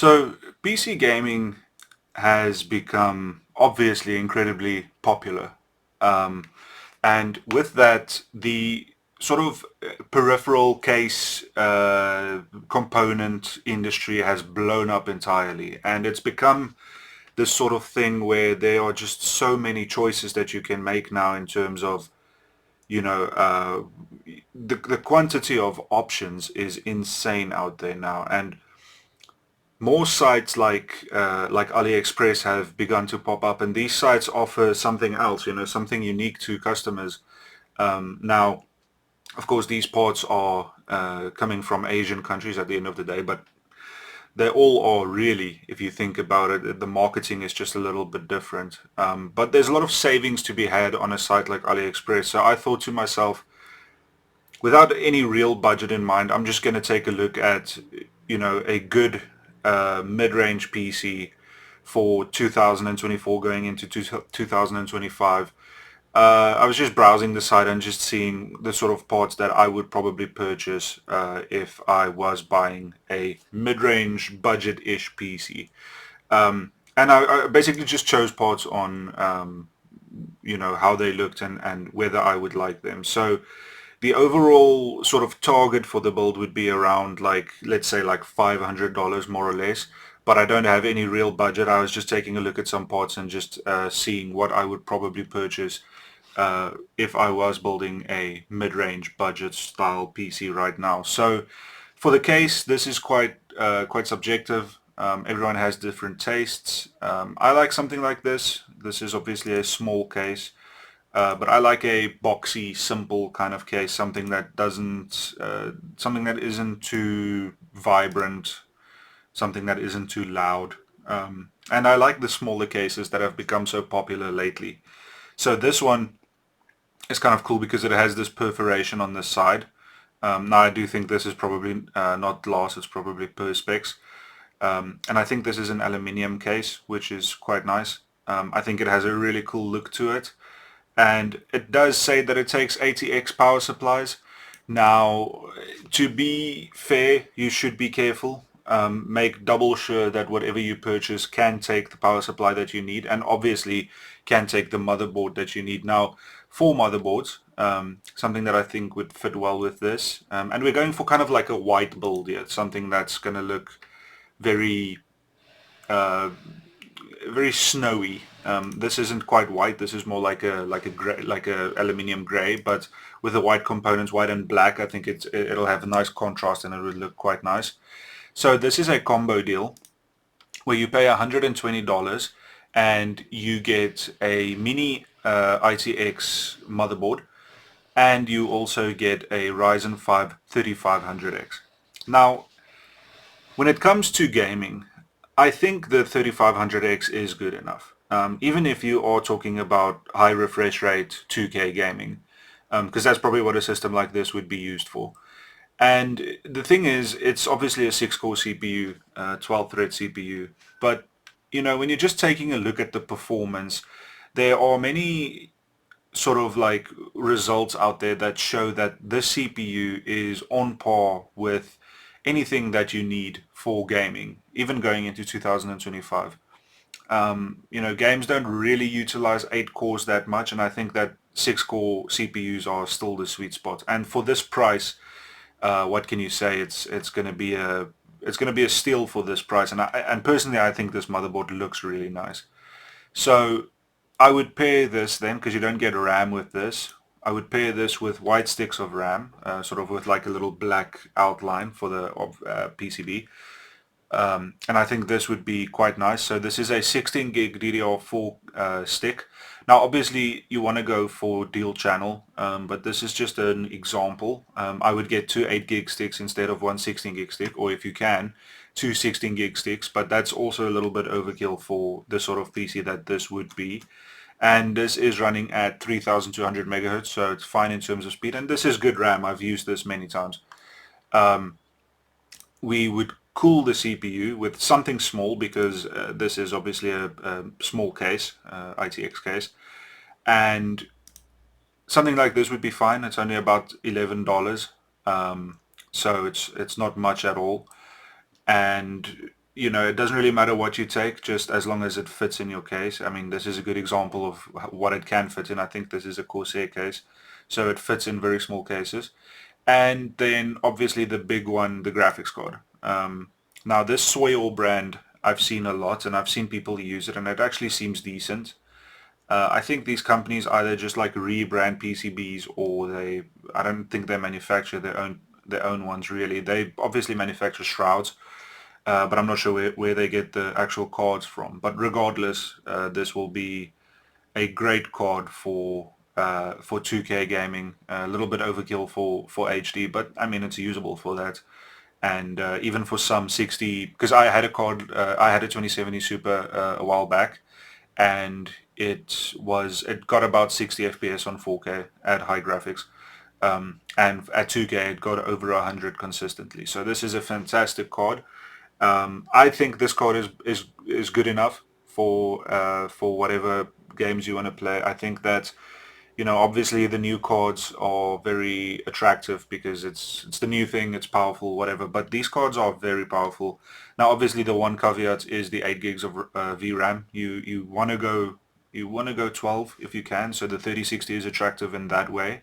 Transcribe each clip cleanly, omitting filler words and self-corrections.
So PC gaming has become obviously incredibly popular. Um, and with that, the sort of peripheral case component industry has blown up entirely. And it's become this sort of thing where there are just so many choices that you can make now in terms of, you know, the quantity of options is insane out there now. And more sites like AliExpress have begun to pop up, and these sites offer something else, something unique to customers. Now, of course, these parts are coming from Asian countries at the end of the day, but they all are really, if you think about it, the marketing is just a little bit different. But there's a lot of savings to be had on a site like AliExpress. So I thought to myself, without any real budget in mind, I'm just going to take a look at, a good mid-range PC for 2024 going into 2025. I was just browsing the site and just seeing the sort of parts that I would probably purchase if I was buying a mid-range budget-ish PC. And I basically just chose parts on, how they looked and whether I would like them. So the overall sort of target for the build would be around, like, let's say like $500 more or less, but I don't have any real budget. I was just taking a look at some parts and just seeing what I would probably purchase if I was building a mid-range budget style PC right now. So for the case, this is quite subjective. Everyone has different tastes. I like something like this. This is obviously a small case. But I like a boxy, simple kind of case, something that isn't too vibrant, something that isn't too loud. And I like the smaller cases that have become so popular lately. So this one is kind of cool because it has this perforation on this side. Now I do think this is probably not glass, it's probably perspex. And I think this is an aluminium case, which is quite nice. I think it has a really cool look to it. And it does say that it takes ATX power supplies. Now, to be fair, you should be careful. Make double sure that whatever you purchase can take the power supply that you need, and obviously can take the motherboard that you need. Now, for motherboards, something that I think would fit well with this, and we're going for kind of like a white build here, something that's going to look very very snowy. This isn't quite white. This is more like a gray, like a aluminium gray, but with the white components, white and black. I think it'll have a nice contrast and it will look quite nice. So this is a combo deal where you pay $120 and you get a mini ITX motherboard, and you also get a Ryzen 5 3500X. Now, when it comes to gaming, I think the 3500X is good enough. Even if you are talking about high refresh rate 2K gaming, because that's probably what a system like this would be used for. And the thing is, it's obviously a 6-core CPU, 12-thread CPU, but when you're just taking a look at the performance, there are many sort of like results out there that show that this CPU is on par with anything that you need for gaming, even going into 2025. Games don't really utilize 8 cores that much, and I think that 6-core CPUs are still the sweet spot. And for this price, what can you say? It's going to be a steal for this price. And personally, I think this motherboard looks really nice. So I would pair this then, because you don't get RAM with this. I would pair this with white sticks of RAM, sort of with like a little black outline for the PCB. And I think this would be quite nice. So this is a 16 gig DDR4 stick. Now obviously you want to go for dual channel, but this is just an example. I would get two 8 gig sticks instead of one 16 gig stick, or if you can, two 16 gig sticks, but that's also a little bit overkill for the sort of PC that this would be. And this is running at 3200 megahertz, so it's fine in terms of speed, and this is good RAM. I've used this many times. We would cool the CPU with something small, because this is obviously a small case, ITX case, and something like this would be fine. It's only about $11, so it's not much at all. And you know, it doesn't really matter what you take, just as long as it fits in your case. I mean, this is a good example of what it can fit in. I think this is a Corsair case, so it fits in very small cases. And then obviously the big one, the graphics card. Now this Soil brand, I've seen a lot, and I've seen people use it, and it actually seems decent. I think these companies either just like rebrand PCBs, or I don't think they manufacture their own ones really. They obviously manufacture shrouds, but I'm not sure where they get the actual cards from. But regardless, this will be a great card for 2K gaming. A little bit overkill for HD, but I mean it's usable for that. And even for some 60, because I had a card, I had a 2070 Super a while back, and it got about 60 FPS on 4K at high graphics. And at 2K it got over 100 consistently. So this is a fantastic card. I think this card is good enough for whatever games you want to play. I think that, you know, obviously the new cards are very attractive because it's the new thing, it's powerful, whatever. But these cards are very powerful. Now, obviously, the one caveat is the 8 gigs of VRAM. You want to go 12 if you can. So the 3060 is attractive in that way.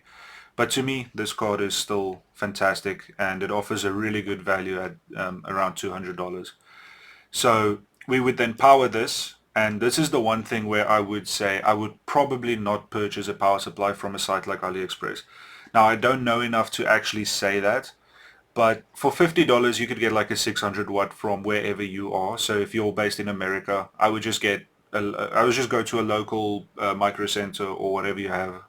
But to me, this card is still fantastic, and it offers a really good value at around $200. So we would then power this, and this is the one thing where I would say I would probably not purchase a power supply from a site like AliExpress. Now, I don't know enough to actually say that, but for $50 you could get like a 600 watt from wherever you are. So if you're based in America, I would just go to a local micro center or whatever you have,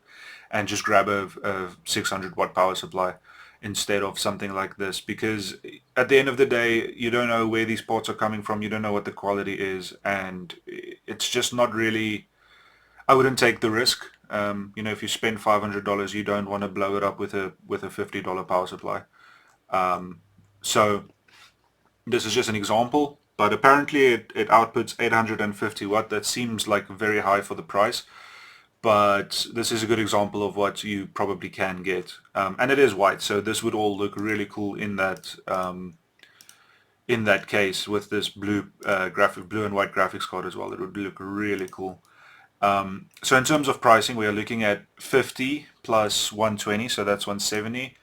and just grab a 600 watt power supply instead of something like this, because at the end of the day you don't know where these ports are coming from, you don't know what the quality is, and it's just not really, I wouldn't take the risk. You know, if you spend $500, you don't want to blow it up with a $50 power supply. So this is just an example, but apparently it outputs 850 watt. That seems like very high for the price, but this is a good example of what you probably can get. And it is white, so this would all look really cool in that case with this blue and white graphics card as well. It would look really cool. So in terms of pricing, we are looking at 50 plus 120, so that's 170.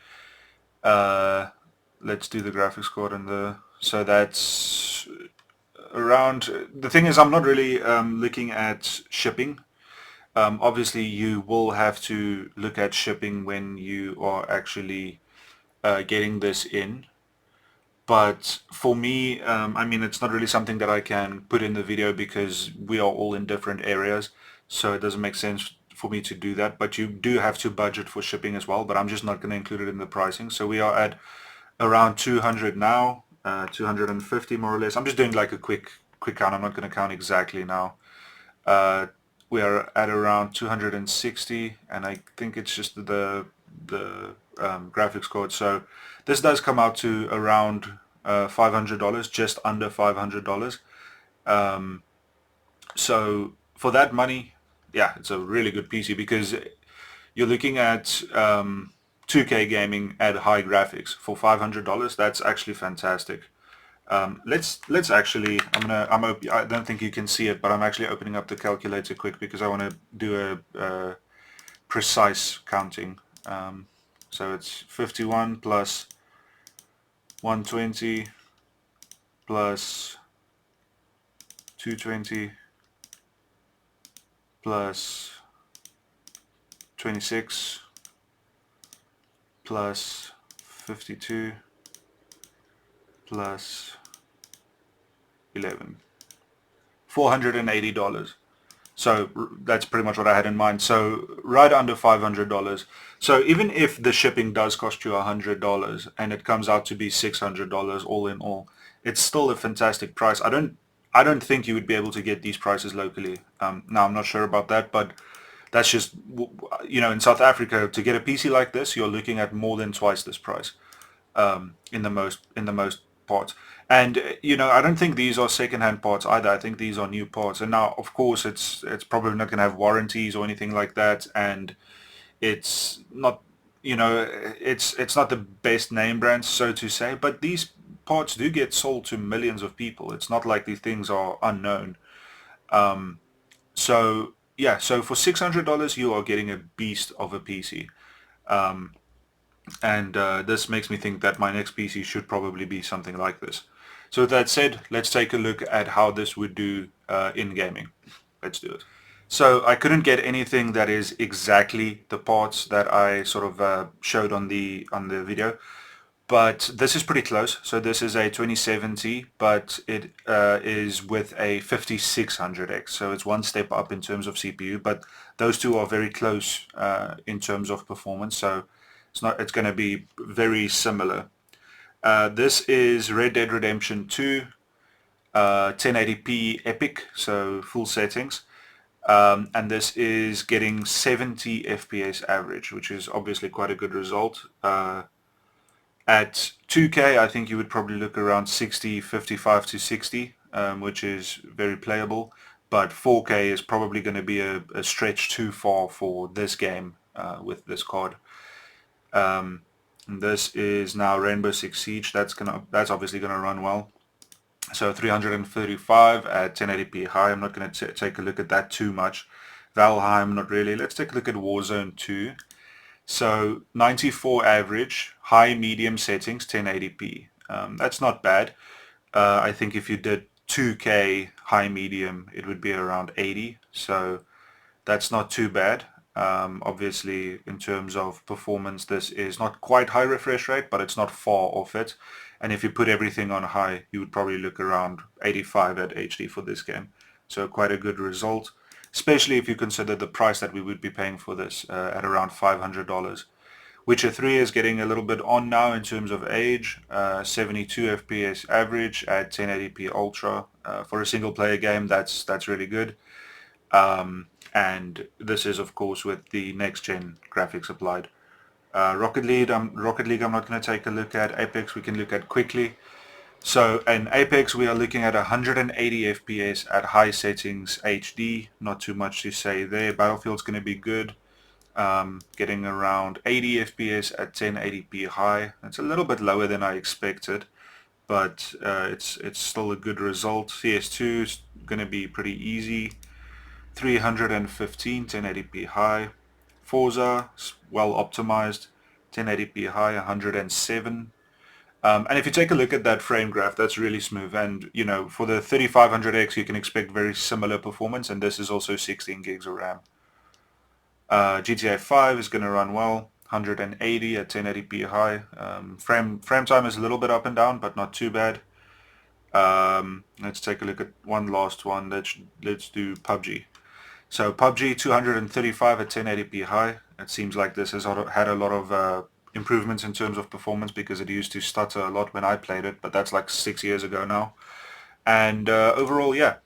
Let's do the graphics card and so that's around. The thing is, I'm not really looking at shipping. Obviously, you will have to look at shipping when you are actually getting this in. But for me, I mean, it's not really something that I can put in the video because we are all in different areas, so it doesn't make sense for me to do that. But you do have to budget for shipping as well, but I'm just not going to include it in the pricing. So we are at around 200 now, 250 more or less. I'm just doing like a quick count. I'm not going to count exactly now. We are at around 260, and I think it's just the graphics card. So this does come out to around $500, just under $500. So for that money, yeah, it's a really good PC because you're looking at 2K gaming at high graphics for $500. That's actually fantastic. Let's actually, I don't think you can see it, but I'm actually opening up the calculator quick because I want to do a precise counting. So it's 51 plus 120 plus 220 plus 26 plus 52 plus 11, $480. So that's pretty much what I had in mind. So right under $500. So even if the shipping does cost you $100 and it comes out to be $600 all in all, it's still a fantastic price. I don't think you would be able to get these prices locally. Now I'm not sure about that, but that's just, you know, in South Africa to get a PC like this, you're looking at more than twice this price in the most parts. And you know, I don't think these are second-hand parts either. I think these are new parts. And now, of course, it's probably not going to have warranties or anything like that, and it's not, you know, it's not the best name brand, so to say. But these parts do get sold to millions of people. It's not like these things are unknown. So yeah, so for $600 you are getting a beast of a PC. And this makes me think that my next PC should probably be something like this. So with that said, let's take a look at how this would do in gaming. Let's do it. So I couldn't get anything that is exactly the parts that I sort of showed on the video, but this is pretty close. So this is a 2070, but it is with a 5600X. So it's one step up in terms of CPU, but those two are very close in terms of performance. So it's going to be very similar. This is Red Dead Redemption 2, 1080p epic, so full settings. And this is getting 70 FPS average, which is obviously quite a good result. At 2K, I think you would probably look around 60, 55 to 60, which is very playable. But 4K is probably going to be a stretch too far for this game with this card. This is now Rainbow Six Siege. That's obviously gonna run well. So 335 at 1080p high. I'm not going to take a look at that too much. Valheim, not really. Let's take a look at Warzone 2. So 94 average, high medium settings, 1080p. That's not bad. I think if you did 2K high medium, it would be around 80. So that's not too bad. Obviously, in terms of performance, this is not quite high refresh rate, but it's not far off it. And if you put everything on high, you would probably look around 85 at HD for this game. So quite a good result, especially if you consider the price that we would be paying for this at around $500. Witcher 3 is getting a little bit on now in terms of age, 72 FPS average at 1080p Ultra. For a single player game, that's really good. And this is of course with the next gen graphics applied. Rocket League I'm not going to take a look at. Apex we can look at quickly. So in Apex we are looking at 180 FPS at high settings HD, not too much to say there. Battlefield's going to be good, getting around 80 FPS at 1080p high. It's a little bit lower than I expected, but it's still a good result. CS2 is going to be pretty easy. 315 1080p high. Forza, well optimized, 1080p high, 107. And if you take a look at that frame graph, that's really smooth. And you know, for the 3500X, you can expect very similar performance. And this is also 16 gigs of RAM. GTA 5 is going to run well, 180 at 1080p high. Frame time is a little bit up and down, but not too bad. Let's take a look at one last one. Let's do PUBG. So PUBG 235 at 1080p high. It seems like this has had a lot of improvements in terms of performance because it used to stutter a lot when I played it, but that's like 6 years ago now. And overall, yeah,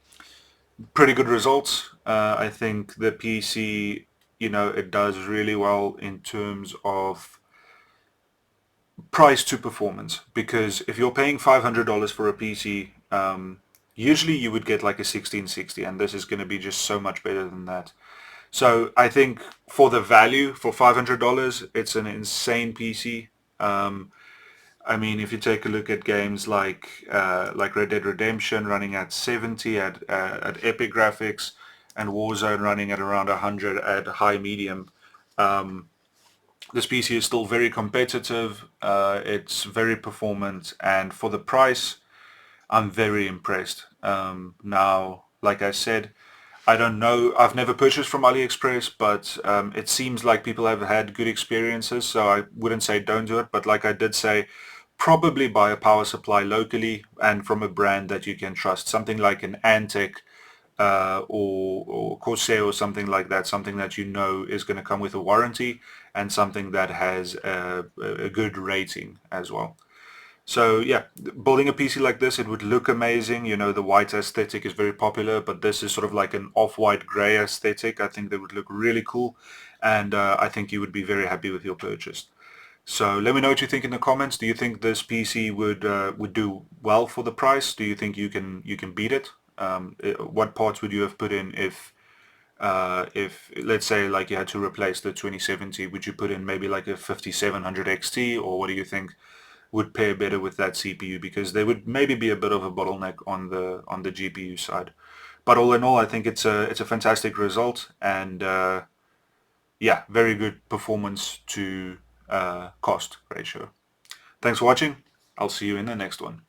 pretty good results. I think the PC, you know, it does really well in terms of price to performance, because if you're paying $500 for a PC, usually you would get like a 1660, and this is going to be just so much better than that. So I think for the value, for $500, it's an insane PC. I mean, if you take a look at games like Red Dead Redemption running at 70 at epic graphics, and Warzone running at around 100 at high medium, this PC is still very competitive. It's very performant, and for the price, I'm very impressed. Now, like I said, I don't know, I've never purchased from AliExpress, but it seems like people have had good experiences, so I wouldn't say don't do it, but like I did say, probably buy a power supply locally and from a brand that you can trust, something like an Antec or Corsair or something like that, something that you know is going to come with a warranty and something that has a good rating as well. So yeah, building a PC like this, it would look amazing. You know, the white aesthetic is very popular, but this is sort of like an off-white gray aesthetic. I think that would look really cool, and I think you would be very happy with your purchase. So let me know what you think in the comments. Do you think this PC would do well for the price? Do you think you can beat it? What parts would you have put in if let's say like you had to replace the 2070? Would you put in maybe like a 5700 XT, or what do you think? would pair better with that CPU, because there would maybe be a bit of a bottleneck on the GPU side. But all in all, I think it's a fantastic result, and yeah, very good performance to cost ratio. Thanks for watching. I'll see you in the next one.